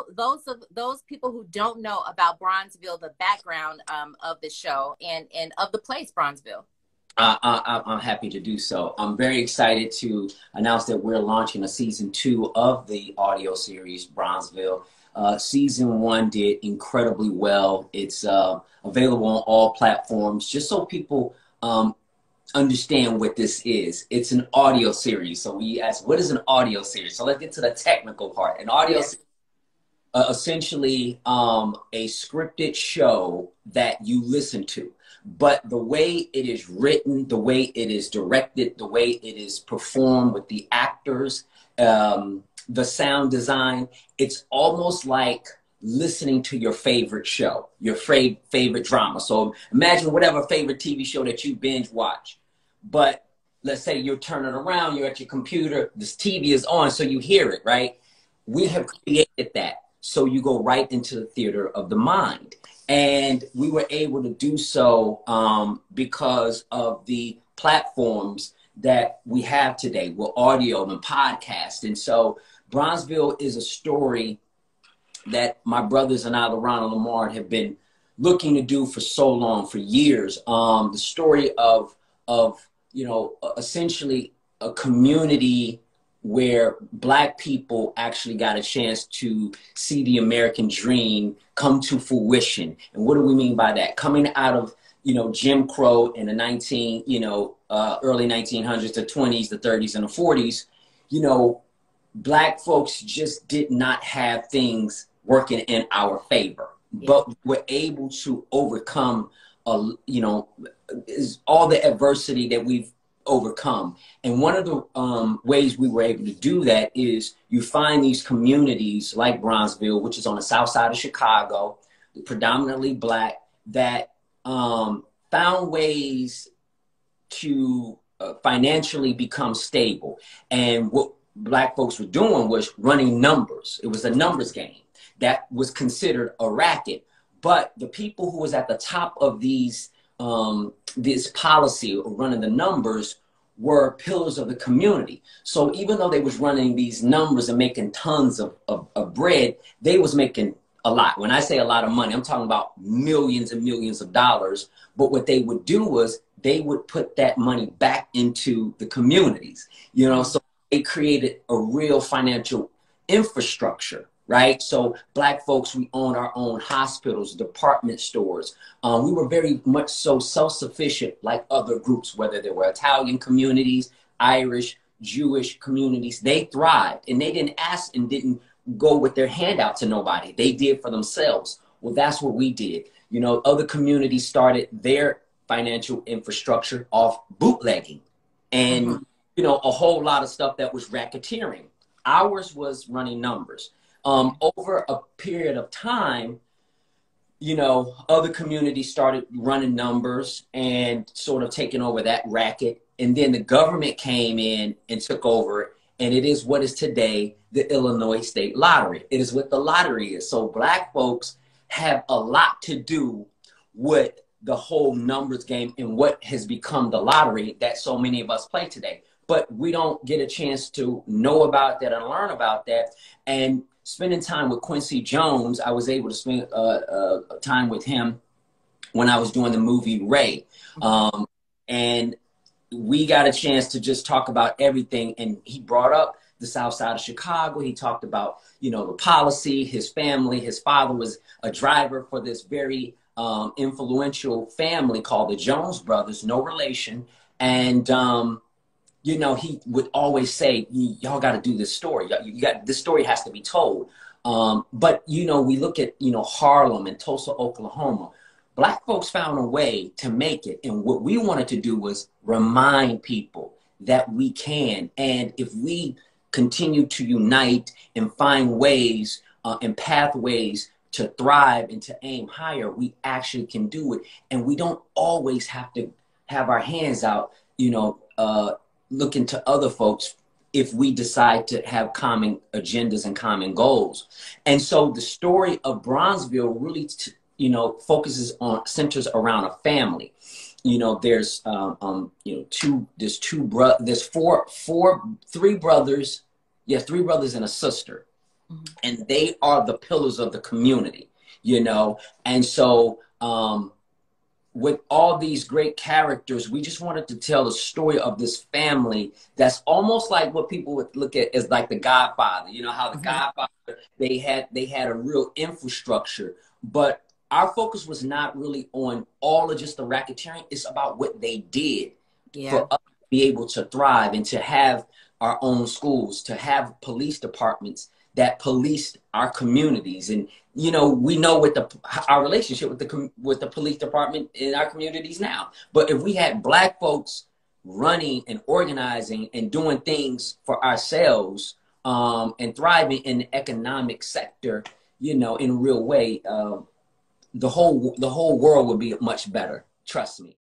those people who don't know about Bronzeville, the background of the show and of the place Bronzeville. I'm happy to do so. I'm very excited to announce that we're launching a season 2 of the audio series Bronzeville. Season 1 did incredibly well. It's available on all platforms, just so people understand what this is. It's an audio series. So we asked, what is an audio series? So let's get to the technical part. An audio series, essentially a scripted show that you listen to. But the way it is written, the way it is directed, the way it is performed with the actors, the sound design, it's almost like listening to your favorite show, your favorite drama. So imagine whatever favorite TV show that you binge watch. But let's say you're turning around, you're at your computer, this TV is on, so you hear it, right? We have created that. So you go right into the theater of the mind. And we were able to do so because of the platforms that we have today with audio and podcast. And so Bronzeville is a story that my brothers and I, Larenz and Lamar, have been looking to do for so long, for years. The story of you know, essentially a community where Black people actually got a chance to see the American dream come to fruition. And what do we mean by that? Coming out of, you know, Jim Crow in the early 1900s, the 20s, the 30s, and the 40s, you know, Black folks just did not have things working in our favor. Yeah. But we're able to overcome, you know, all the adversity that we've overcome. And one of the ways we were able to do that is you find these communities like Bronzeville, which is on the south side of Chicago, predominantly Black, that found ways to financially become stable. And what Black folks were doing was running numbers. It was a numbers game that was considered a racket. But the people who was at the top of these this policy of running the numbers were pillars of the community. So even though they was running these numbers and making tons of bread, they was making a lot. When I say a lot of money, I'm talking about millions and millions of dollars. But what they would do was they would put that money back into the communities, you know, so they created a real financial infrastructure. Right. So Black folks, we own our own hospitals, department stores. We were very much so self-sufficient like other groups, whether they were Italian communities, Irish, Jewish communities. They thrived and they didn't ask and didn't go with their hand out to nobody. They did for themselves. Well, that's what we did. You know, other communities started their financial infrastructure off bootlegging and, you know, a whole lot of stuff that was racketeering. Ours was running numbers. Over a period of time, you know, other communities started running numbers and sort of taking over that racket. And then the government came in and took over it. And it is what is today the Illinois State Lottery. It is what the lottery is. So Black folks have a lot to do with the whole numbers game and what has become the lottery that so many of us play today. But we don't get a chance to know about that and learn about that. And spending time with Quincy Jones, I was able to spend time with him when I was doing the movie Ray. And we got a chance to just talk about everything. And he brought up the south side of Chicago. He talked about, you know, the policy, his family. His father was a driver for this very influential family called the Jones Brothers, no relation. And, you know, he would always say, y'all got to do this story. This story has to be told. But, you know, we look at, you know, Harlem and Tulsa, Oklahoma. Black folks found a way to make it. And what we wanted to do was remind people that we can. And if we continue to unite and find ways and pathways to thrive and to aim higher, we actually can do it. And we don't always have to have our hands out, you know, looking to other folks if we decide to have common agendas and common goals. And so the story of Bronzeville really, you know, centers around a family. You know, there's, you know, three brothers. Yeah, 3 brothers and a sister. and they are the pillars of the community, you know? And so, with all these great characters, we just wanted to tell the story of this family that's almost like what people would look at as like the Godfather. You know how the Godfather, they had a real infrastructure, but our focus was not really on all of just the racketeering. It's about what they did for us to be able to thrive and to have our own schools, to have police departments that policed our communities. And you know, we know with our relationship with the police department in our communities now. But if we had Black folks running and organizing and doing things for ourselves, and thriving in the economic sector, you know, in a real way, the whole world would be much better. Trust me.